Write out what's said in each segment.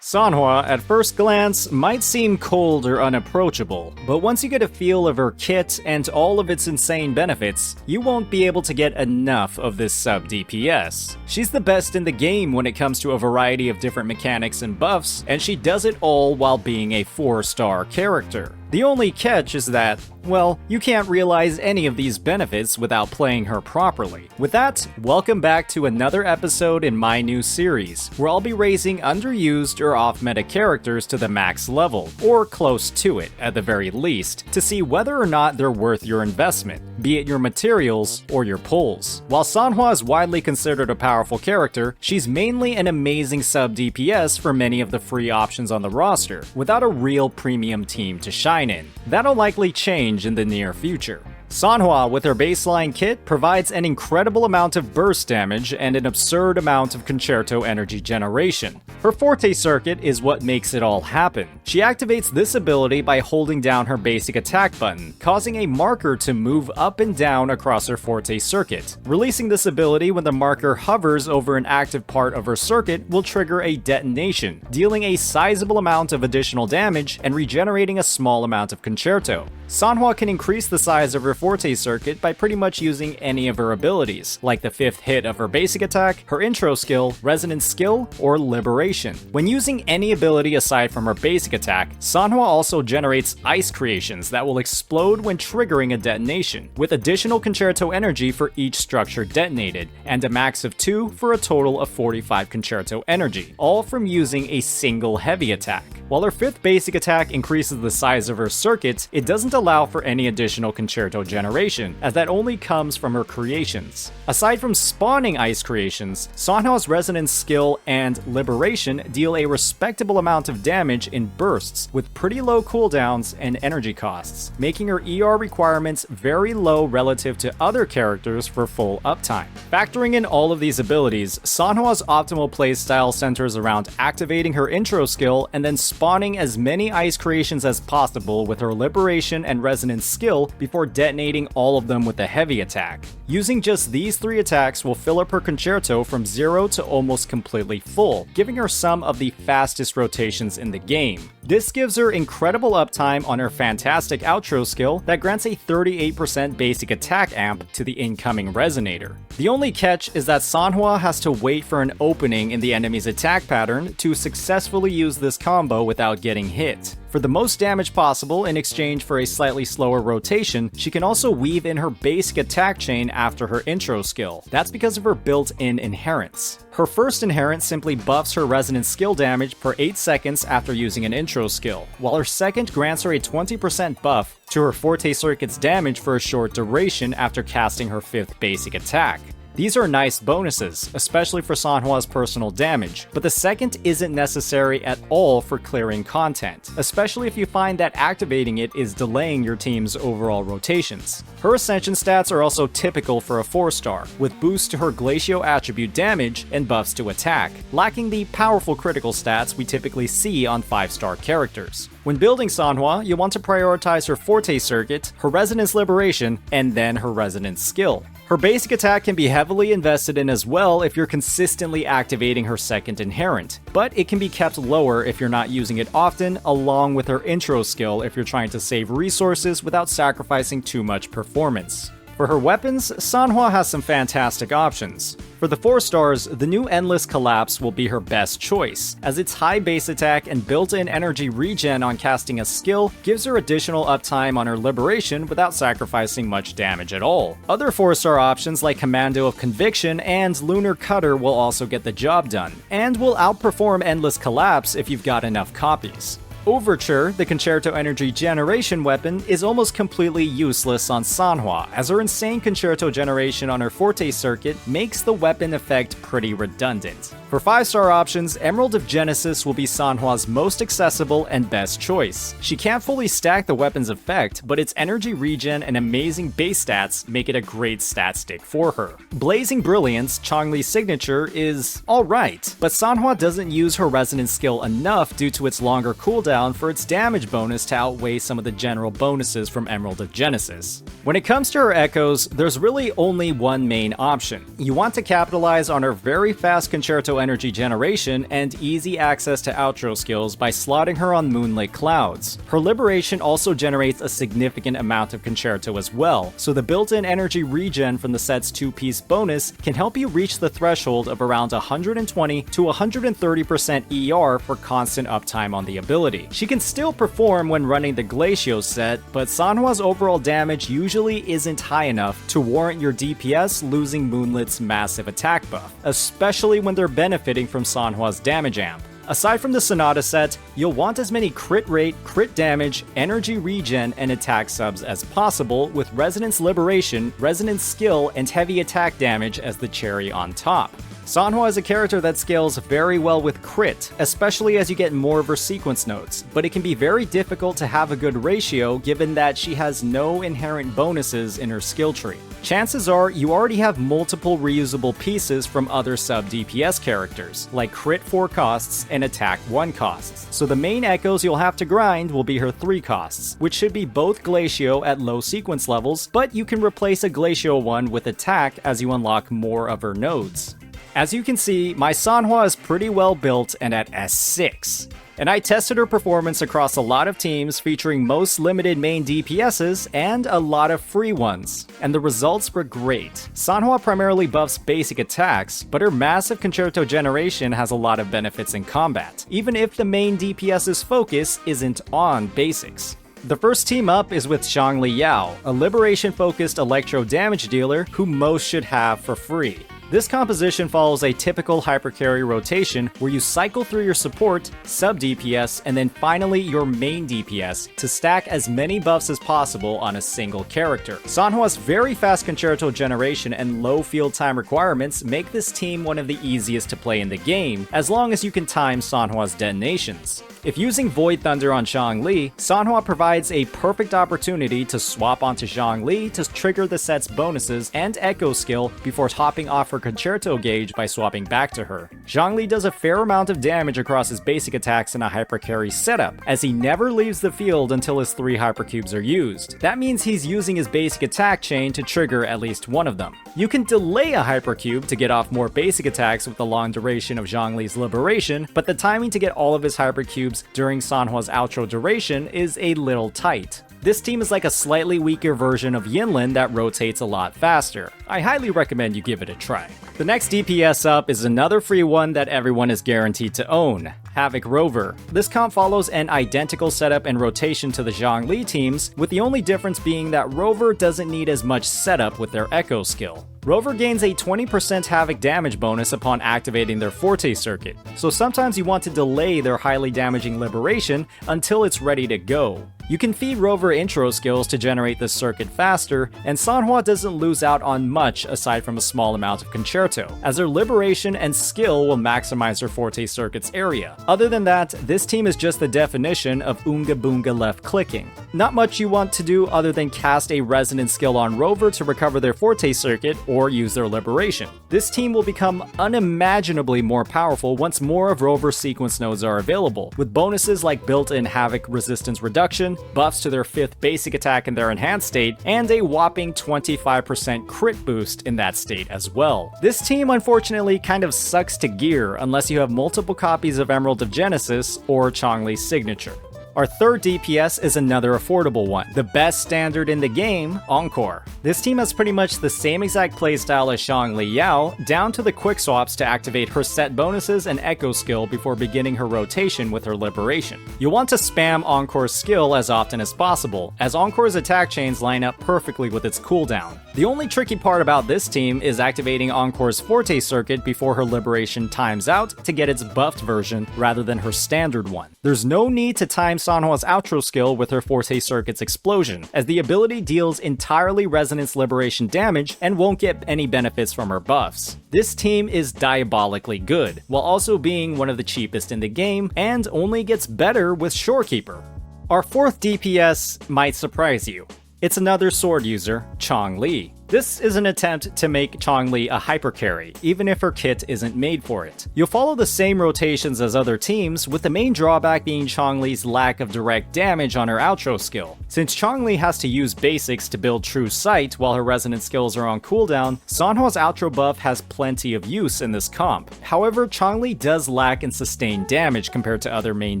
Sanhua, at first glance, might seem cold or unapproachable, but once you get a feel of her kit and all of its insane benefits, you won't be able to get enough of this sub-DPS. She's the best in the game when it comes to a variety of different mechanics and buffs, and she does it all while being a 4-star character. The only catch is that, well, you can't realize any of these benefits without playing her properly. With that, welcome back to another episode in my new series, where I'll be raising underused or off-meta characters to the max level, or close to it at the very least, to see whether or not they're worth your investment, be it your materials or your pulls. While Sanhua is widely considered a powerful character, she's mainly an amazing sub-DPS for many of the free options on the roster, without a real premium team to shine in. That'll likely change in the near future. Sanhua, with her baseline kit, provides an incredible amount of burst damage and an absurd amount of concerto energy generation. Her Forte circuit is what makes it all happen. She activates this ability by holding down her basic attack button, causing a marker to move up and down across her Forte circuit. Releasing this ability when the marker hovers over an active part of her circuit will trigger a detonation, dealing a sizable amount of additional damage and regenerating a small amount of concerto. Sanhua can increase the size of her Forte circuit by pretty much using any of her abilities, like the 5th hit of her basic attack, her intro skill, resonance skill, or liberation. When using any ability aside from her basic attack, Sanhua also generates ice creations that will explode when triggering a detonation, with additional concerto energy for each structure detonated, and a max of 2 for a total of 45 concerto energy, all from using a single heavy attack. While her 5th basic attack increases the size of her circuit, it doesn't allow for any additional concerto generation, as that only comes from her creations. Aside from spawning ice creations, Sanhua's resonance skill and liberation deal a respectable amount of damage in bursts, with pretty low cooldowns and energy costs, making her ER requirements very low relative to other characters for full uptime. Factoring in all of these abilities, Sanhua's optimal playstyle centers around activating her intro skill and then spawning as many ice creations as possible with her liberation and resonance skill before detonating all of them with a heavy attack. Using just these 3 attacks will fill up her concerto from 0 to almost completely full, giving her some of the fastest rotations in the game. This gives her incredible uptime on her fantastic outro skill that grants a 38% basic attack amp to the incoming resonator. The only catch is that Sanhua has to wait for an opening in the enemy's attack pattern to successfully use this combo without getting hit. For the most damage possible in exchange for a slightly slower rotation, she can also weave in her basic attack chain after her intro skill. That's because of her built-in inherents. Her first inherent simply buffs her resonance skill damage per 8 seconds after using an intro skill, while her second grants her a 20% buff to her Forte circuit's damage for a short duration after casting her 5th basic attack. These are nice bonuses, especially for Sanhua's personal damage, but the second isn't necessary at all for clearing content, especially if you find that activating it is delaying your team's overall rotations. Her Ascension stats are also typical for a 4-star, with boosts to her Glacio attribute damage and buffs to attack, lacking the powerful critical stats we typically see on 5-star characters. When building Sanhua, you want to prioritize her Forte circuit, her Resonance Liberation, and then her Resonance skill. Her basic attack can be heavily invested in as well if you're consistently activating her second inherent, but it can be kept lower if you're not using it often, along with her intro skill if you're trying to save resources without sacrificing too much performance. For her weapons, Sanhua has some fantastic options. For the 4-stars, the new Endless Collapse will be her best choice, as its high base attack and built-in energy regen on casting a skill gives her additional uptime on her liberation without sacrificing much damage at all. Other 4-star options like Commando of Conviction and Lunar Cutter will also get the job done, and will outperform Endless Collapse if you've got enough copies. Overture, the Concerto Energy Generation weapon, is almost completely useless on Sanhua, as her insane Concerto generation on her Forte circuit makes the weapon effect pretty redundant. For 5-star options, Emerald of Genesis will be Sanhua's most accessible and best choice. She can't fully stack the weapon's effect, but its energy regen and amazing base stats make it a great stat stick for her. Blazing Brilliance, Changli's signature, is alright, but Sanhua doesn't use her resonance skill enough due to its longer cooldown for its damage bonus to outweigh some of the general bonuses from Emerald of Genesis. When it comes to her echoes, there's really only one main option. You want to capitalize on her very fast Concerto energy generation and easy access to outro skills by slotting her on Moonlit Clouds. Her liberation also generates a significant amount of concerto as well, so the built-in energy regen from the set's 2-piece bonus can help you reach the threshold of around 120 to 130% ER for constant uptime on the ability. She can still perform when running the Glacio set, but Sanhua's overall damage usually isn't high enough to warrant your DPS losing Moonlit's massive attack buff, especially when they're benefiting from Sanhua's damage amp. Aside from the Sonata set, you'll want as many crit rate, crit damage, energy regen, and attack subs as possible, with Resonance Liberation, Resonance Skill, and heavy attack damage as the cherry on top. Sanhua is a character that scales very well with crit, especially as you get more of her sequence nodes, but it can be very difficult to have a good ratio given that she has no inherent bonuses in her skill tree. Chances are you already have multiple reusable pieces from other sub-DPS characters, like crit 4 costs and attack 1 costs, so the main echoes you'll have to grind will be her 3 costs, which should be both Glacio at low sequence levels, but you can replace a Glacio 1 with attack as you unlock more of her nodes. As you can see, my Sanhua is pretty well built and at S6. And I tested her performance across a lot of teams featuring most limited main DPSs and a lot of free ones, and the results were great. Sanhua primarily buffs basic attacks, but her massive concerto generation has a lot of benefits in combat, even if the main DPS's focus isn't on basics. The first team up is with Xiangli Yao, a liberation-focused electro damage dealer who most should have for free. This composition follows a typical hypercarry rotation where you cycle through your support, sub-DPS, and then finally your main DPS to stack as many buffs as possible on a single character. Sanhua's very fast concerto generation and low field time requirements make this team one of the easiest to play in the game, as long as you can time Sanhua's detonations. If using Void Thunder on Changli, Sanhua provides a perfect opportunity to swap onto Changli to trigger the set's bonuses and Echo skill before topping off her concerto gauge by swapping back to her. Changli does a fair amount of damage across his basic attacks in a hypercarry setup, as he never leaves the field until his 3 hypercubes are used. That means he's using his basic attack chain to trigger at least one of them. You can delay a hypercube to get off more basic attacks with the long duration of Zhongli's liberation, but the timing to get all of his hypercubes during Sanhua's outro duration is a little tight. This team is like a slightly weaker version of Yinlin that rotates a lot faster. I highly recommend you give it a try. The next DPS up is another free one that everyone is guaranteed to own, Havoc Rover. This comp follows an identical setup and rotation to the Xiangli teams, with the only difference being that Rover doesn't need as much setup with their Echo skill. Rover gains a 20% Havoc damage bonus upon activating their Forte circuit, so sometimes you want to delay their highly damaging liberation until it's ready to go. You can feed Rover intro skills to generate this circuit faster, and Sanhua doesn't lose out on much aside from a small amount of concerto, as their liberation and skill will maximize her Forte circuit's area. Other than that, this team is just the definition of Oonga Boonga left clicking. Not much you want to do other than cast a resonance skill on Rover to recover their Forte circuit or use their liberation. This team will become unimaginably more powerful once more of Rover's sequence nodes are available, with bonuses like built-in Havoc resistance reduction, buffs to their 5th basic attack in their enhanced state, and a whopping 25% crit boost in that state as well. This team unfortunately kind of sucks to gear unless you have multiple copies of Emerald of Genesis or Changli's signature. Our third DPS is another affordable one, the best standard in the game, Encore. This team has pretty much the same exact playstyle as Xiangli Yao, down to the quick swaps to activate her set bonuses and Echo skill before beginning her rotation with her liberation. You'll want to spam Encore's skill as often as possible, as Encore's attack chains line up perfectly with its cooldown. The only tricky part about this team is activating Encore's Forte circuit before her liberation times out to get its buffed version rather than her standard one. There's no need to time Sanhua's outro skill with her Forte circuit's explosion, as the ability deals entirely resonance liberation damage and won't get any benefits from her buffs. This team is diabolically good, while also being one of the cheapest in the game, and only gets better with Shorekeeper. Our fourth DPS might surprise you. It's another sword user, Changli. This is an attempt to make Changli a hyper carry, even if her kit isn't made for it. You'll follow the same rotations as other teams, with the main drawback being Changli's lack of direct damage on her outro skill. Since Changli has to use basics to build true sight while her resonant skills are on cooldown, Sanhua's outro buff has plenty of use in this comp. However, Changli does lack in sustained damage compared to other main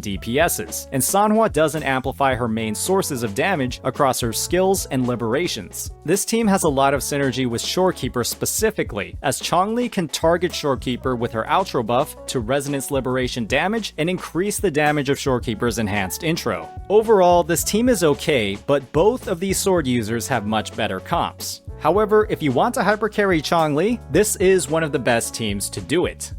DPSs, and Sanhua doesn't amplify her main sources of damage across her skills and liberations. This team has a lot of synergy with Shorekeeper specifically, as Changli can target Shorekeeper with her outro buff to resonance liberation damage and increase the damage of Shorekeeper's enhanced intro. Overall, this team is okay, but both of these sword users have much better comps. However, if you want to hypercarry Changli, this is one of the best teams to do it.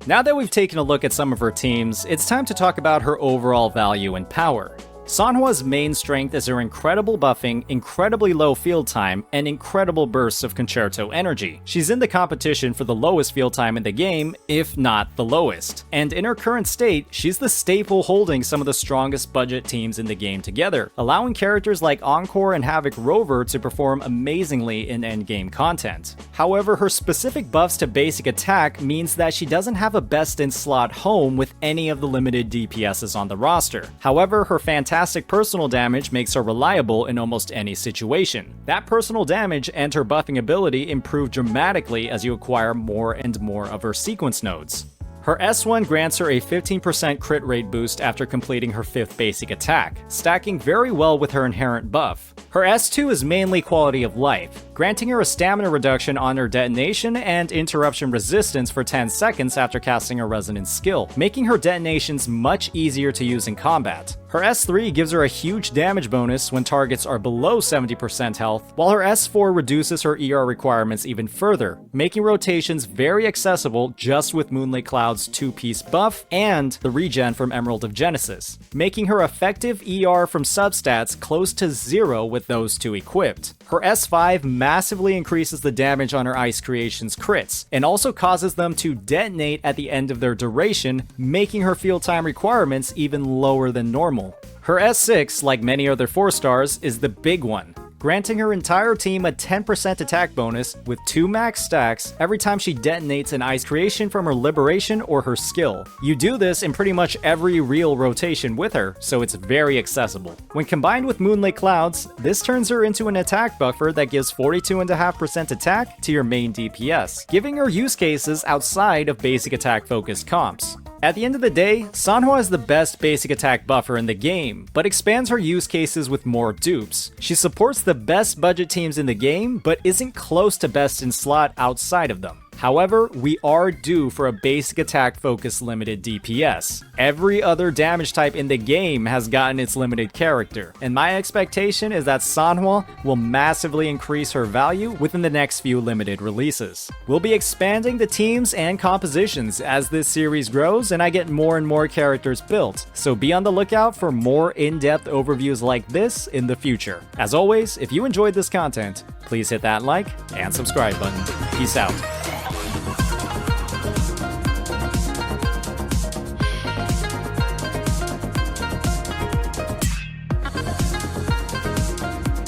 Now that we've taken a look at some of her teams, it's time to talk about her overall value and power. Sanhua's main strength is her incredible buffing, incredibly low field time, and incredible bursts of concerto energy. She's in the competition for the lowest field time in the game, if not the lowest. And in her current state, she's the staple holding some of the strongest budget teams in the game together, allowing characters like Encore and Havoc Rover to perform amazingly in endgame content. However, her specific buffs to basic attack means that she doesn't have a best-in-slot home with any of the limited DPSs on the roster. However, her fantastic personal damage makes her reliable in almost any situation. That personal damage and her buffing ability improve dramatically as you acquire more and more of her sequence nodes. Her S1 grants her a 15% crit rate boost after completing her 5th basic attack, stacking very well with her inherent buff. Her S2 is mainly quality of life, granting her a stamina reduction on her detonation and interruption resistance for 10 seconds after casting a resonance skill, making her detonations much easier to use in combat. Her S3 gives her a huge damage bonus when targets are below 70% health, while her S4 reduces her ER requirements even further, making rotations very accessible just with Moonlit Cloud's 2-piece buff and the regen from Emerald of Genesis, making her effective ER from substats close to 0 with those two equipped. Her S5 massively increases the damage on her Ice Creations crits, and also causes them to detonate at the end of their duration, making her field time requirements even lower than normal. Her S6, like many other 4-stars, is the big one, granting her entire team a 10% attack bonus with 2 max stacks every time she detonates an ice creation from her liberation or her skill. You do this in pretty much every real rotation with her, so it's very accessible. When combined with Moonlit Clouds, this turns her into an attack buffer that gives 42.5% attack to your main DPS, giving her use cases outside of basic attack focused comps. At the end of the day, Sanhua is the best basic attack buffer in the game, but expands her use cases with more dupes. She supports the best budget teams in the game, but isn't close to best in slot outside of them. However, we are due for a basic attack focused limited DPS. Every other damage type in the game has gotten its limited character, and my expectation is that Sanhua will massively increase her value within the next few limited releases. We'll be expanding the teams and compositions as this series grows and I get more and more characters built, so be on the lookout for more in-depth overviews like this in the future. As always, if you enjoyed this content, please hit that like and subscribe button. Peace out.